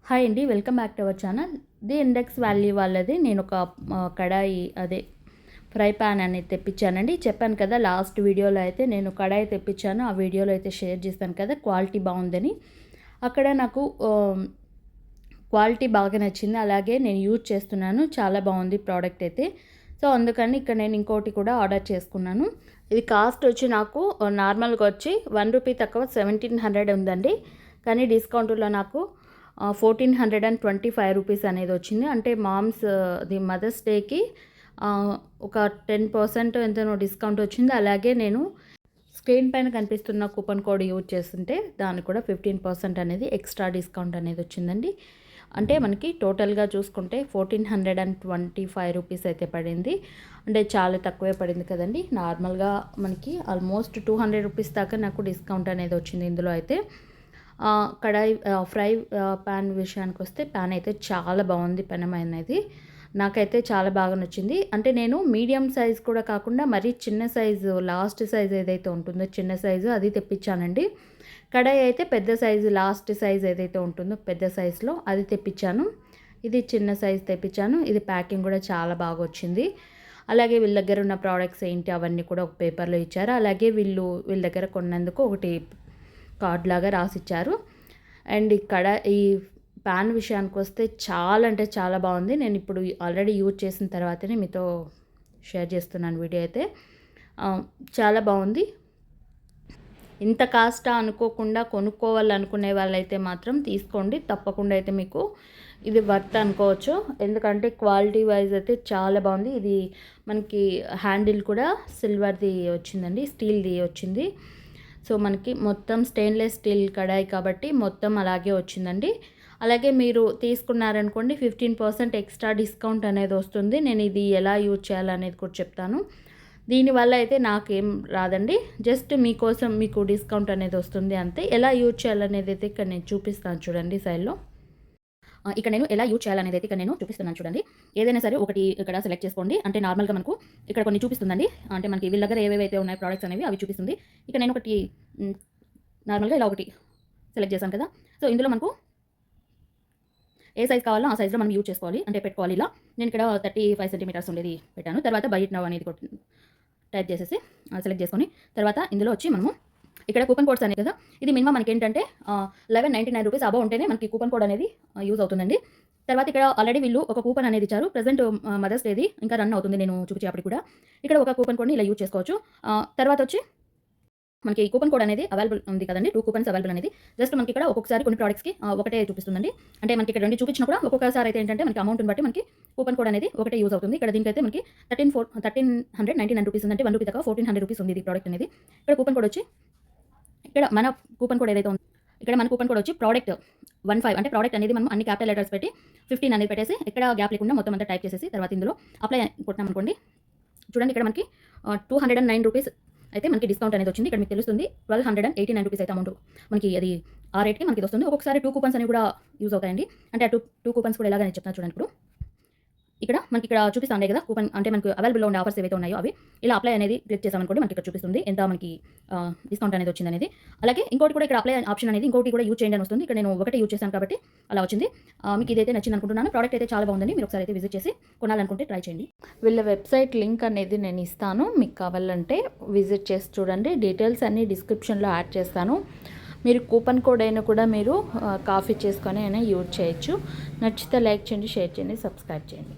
Hi అండి, welcome back to our channel. The index value వాళ్ళది నేను ఒక కడాయి ఫ్రై ప్యాన్ అనేది తెప్పించానండి. చెప్పాను కదా లాస్ట్ వీడియోలో అయితే నేను కడాయి తెప్పించాను. ఆ వీడియోలో అయితే షేర్ చేస్తాను కదా, క్వాలిటీ బాగుందని. అక్కడ నాకు క్వాలిటీ బాగా నచ్చింది, అలాగే నేను యూజ్ చేస్తున్నాను, చాలా బాగుంది ప్రోడక్ట్ అయితే. సో అందుకని ఇక్కడ నేను ఇంకోటి కూడా ఆర్డర్ చేసుకున్నాను. ఇది కాస్ట్ వచ్చి నాకు నార్మల్గా వచ్చి ₹1 తక్కువ 1700 ఉందండి. కానీ డిస్కౌంట్లో నాకు 1425 రూపీస్ అనేది వచ్చింది. అంటే ది మదర్స్ డేకి ఒక 10% ఎంతనో డిస్కౌంట్ వచ్చింది. అలాగే నేను స్క్రీన్ పైన కనిపిస్తున్న కూపన్ కోడ్ యూజ్ చేస్తుంటే దానికి కూడా 15% అనేది ఎక్స్ట్రా డిస్కౌంట్ అనేది వచ్చిందండి. అంటే మనకి టోటల్గా చూసుకుంటే 1425 రూపీస్ అయితే పడింది. అంటే చాలా తక్కువే పడింది కదండి. నార్మల్గా మనకి ఆల్మోస్ట్ 200 రూపీస్ దాకా నాకు డిస్కౌంట్ అనేది వచ్చింది ఇందులో అయితే. కడాయి ఫ్రై ప్యాన్ విషయానికి వస్తే ప్యాన్ అయితే చాలా బాగుంది. పెనం అనేది నాకైతే చాలా బాగా నచ్చింది. అంటే నేను మీడియం సైజ్ కూడా కాకుండా మరీ చిన్న సైజు, లాస్ట్ సైజ్ ఏదైతే ఉంటుందో చిన్న సైజు అది తెప్పించానండి. కడాయి అయితే పెద్ద సైజు, లాస్ట్ సైజ్ ఏదైతే ఉంటుందో పెద్ద సైజులో అది తెప్పించాను. ఇది చిన్న సైజు తెప్పించాను. ఇది ప్యాకింగ్ కూడా చాలా బాగా వచ్చింది. అలాగే వీళ్ళ దగ్గర ఉన్న ప్రోడక్ట్స్ ఏంటి అవన్నీ కూడా ఒక పేపర్లో ఇచ్చారు. అలాగే వీళ్ళ దగ్గర కొన్నందుకు ఒకటి కార్డ్ లాగా రాసిచ్చారు. అండ్ ఇక్కడ ఈ ప్యాన్ విషయానికి వస్తే చాలా అంటే చాలా బాగుంది. నేను ఇప్పుడు ఆల్రెడీ యూజ్ చేసిన తర్వాతనే మీతో షేర్ చేస్తున్నాను వీడియో అయితే. చాలా బాగుంది. ఇంత కాస్టా అనుకోకుండా కొనుక్కోవాలనుకునే వాళ్ళైతే మాత్రం తీసుకోండి, తప్పకుండా అయితే మీకు ఇది వర్త్ అనుకోవచ్చు. ఎందుకంటే క్వాలిటీ వైజ్ అయితే చాలా బాగుంది. ఇది మనకి హ్యాండిల్ కూడా సిల్వర్ది వచ్చిందండి, స్టీల్ది వచ్చింది. సో మనకి మొత్తం స్టెయిన్లెస్ స్టీల్ కడాయి కాబట్టి మొత్తం అలాగే వచ్చిందండి. అలాగే మీరు తీసుకున్నారనుకోండి 15% ఎక్స్ట్రా డిస్కౌంట్ అనేది వస్తుంది. నేను ఇది ఎలా యూజ్ చేయాలనేది కూడా చెప్తాను. దీనివల్ల అయితే నాకేం రాదండి, జస్ట్ మీకోసం మీకు డిస్కౌంట్ అనేది వస్తుంది అంతే. ఎలా యూజ్ చేయాలనేది అయితే ఇక్కడ నేను చూపిస్తాను చూడండి సైడ్లో. ఇక్కడ నేను ఎలా యూజ్ చేయాలనేది అయితే ఇక్కడ నేను చూపిస్తున్నాను చూడండి. ఏదైనా సరే ఒకటి ఇక్కడ సెలెక్ట్ చేసుకోండి. అంటే నార్మల్గా మనకు ఇక్కడ కొన్ని చూపిస్తుందండి. అంటే మనకి వీళ్ళ దగ్గర ఏవేవైతే ఉన్నాయి ప్రోడక్ట్స్ అనేవి అవి చూపిస్తుంది. ఇక్కడ నేను ఒకటి నార్మల్గా ఇలా ఒకటి సెలెక్ట్ చేశాను కదా. సో ఇందులో మనకు ఏ సైజ్ కావాలో ఆ సైజ్లో మనం యూజ్ చేసుకోవాలి, అంటే పెట్టుకోవాలి. ఇలా నేను ఇక్కడ 35 సెంటీమీటర్స్ ఉండేది పెట్టాను. తర్వాత బయట నవ్ అనేది టైప్ చేసేసి సెలెక్ట్ చేసుకొని తర్వాత ఇందులో వచ్చి మనము ఇక్కడ కూపన్ కోడ్స్ అనేవి కదా, ఇది మినిమం మనకి ఏంటంటే 1199 రూపీస్ అబౌవ్ ఉంటేనే మనకి కూపన్ కోడ్ అనేది యూజ్ అవుతుందండి. తర్వాత ఇక్కడ ఆల్రెడీ వీళ్ళు ఒక కూపన్ అనేది ఇచ్చారు. ప్రజెంట్ మదర్స్ డేది ఇంకా రన్ అవుతుంది, నేను చూపించేటప్పుడు కూడా ఇక్కడ ఒక కూపన్ కోడ్ని ఇలా యూజ్ చేసుకోవచ్చు. తర్వాత వచ్చి మనకి కూపన్ కోడ్ అనేది అవైలబుల్ ఉంది కదండి, 2 కూపన్స్ అవైలబుల్ అనేది. జస్ట్ మనకి ఇక్కడ ఒక్కొక్కసారి కొన్ని ప్రోడక్ట్స్కి ఒకటే చూపిస్తుందండి. అంటే మనకి ఇక్కడ 2 చూపించినా కూడా ఒక్కొక్కసారి అయితే ఏంటంటే మనకి అమౌంట్ని బట్టి మనకి కూపన్ కోడ్ అనేది ఒకటే యూజ్ అవుతుంది. ఇక్కడ దీనికైతే మనకి 1399 రూపీస్ ఉందంటే ₹1 తక్కువ 1400 రూపీస్ ఉంది ఈ ప్రోడక్ట్ అనేది. ఇక్కడ కూపన్ కోడ్ వచ్చి ఇక్కడ మన కూపన్ కోడ్ ఏదైతే ఉందో ఇక్కడ మన కూపన్ కోడ్ వచ్చి ప్రోడక్ట్ 15, అంటే ప్రోడక్ట్ అనేది మనం అన్ని క్యాపిటల్ లెటర్స్ పెట్టి 15 అనేది పెట్టేసి ఇక్కడ గ్యాప్ లేకుండా మొత్తం అంతా టైప్ చేసేసి తర్వాత ఇందులో అప్లై కొట్టినాం అనుకోండి. చూడండి ఇక్కడ మనకి 209 రూపీస్ అయితే మనకి డిస్కౌంట్ అనేది వచ్చింది. ఇక్కడ మీకు తెలుస్తుంది 1289 రూపీస్ అయితే అమౌంట్ మనకి అది ఆ రేట్కి మనకి వస్తుంది. ఒక్కొక్కసారి 2 కూపన్స్ అనేవి కూడా యూజ్ అవుతాయండి. అంటే ఆ 2 కూపన్స్ కూడా ఎలాగని చెప్తాను చూడండి. ఇప్పుడు మనకి ఇక్కడ చూపిస్తాండే కదా కూపన్, అంటే మనకు అవైలబుల్లో ఉండే ఆఫర్స్ ఏవైతే ఉన్నాయో అవి ఇలా అప్లై అనేది క్లిక్ చేసామనుకోండి మనకి ఇక్కడ చూపిస్తుంది ఎంత మనకి డిస్కౌంట్ అనేది వచ్చింది అనేది. అలాగే ఇంకోటి కూడా ఇక్కడ అప్లై ఆప్షన్ అనేది ఇంకోటి కూడా యూజ్ చేయండి అని వస్తుంది. ఇక్కడ నేను ఒకటే యూజ్ చేశాను కాబట్టి అలా వచ్చింది. మీకు ఇదైతే నచ్చింది అనుకుంటున్నాను. ప్రోడక్ట్ అయితే చాలా బాగుందండి. మీరు ఒకసారి అయితే విజిట్ చేసి కొనాలనుకుంటే ట్రై చేయండి. వీళ్ళ వెబ్సైట్ లింక్ అనేది నేను ఇస్తాను, మీకు కావాలంటే విజిట్ చేసి చూడండి. డీటెయిల్స్ అన్నీ డిస్క్రిప్షన్లో యాడ్ చేస్తాను. మీరు కూపన్ కోడ్ అయినా కూడా మీరు కాపీ చేసుకొని అయినా యూజ్ చేయొచ్చు. నచ్చితే లైక్ చేయండి, షేర్ చేయండి, సబ్స్క్రైబ్ చేయండి.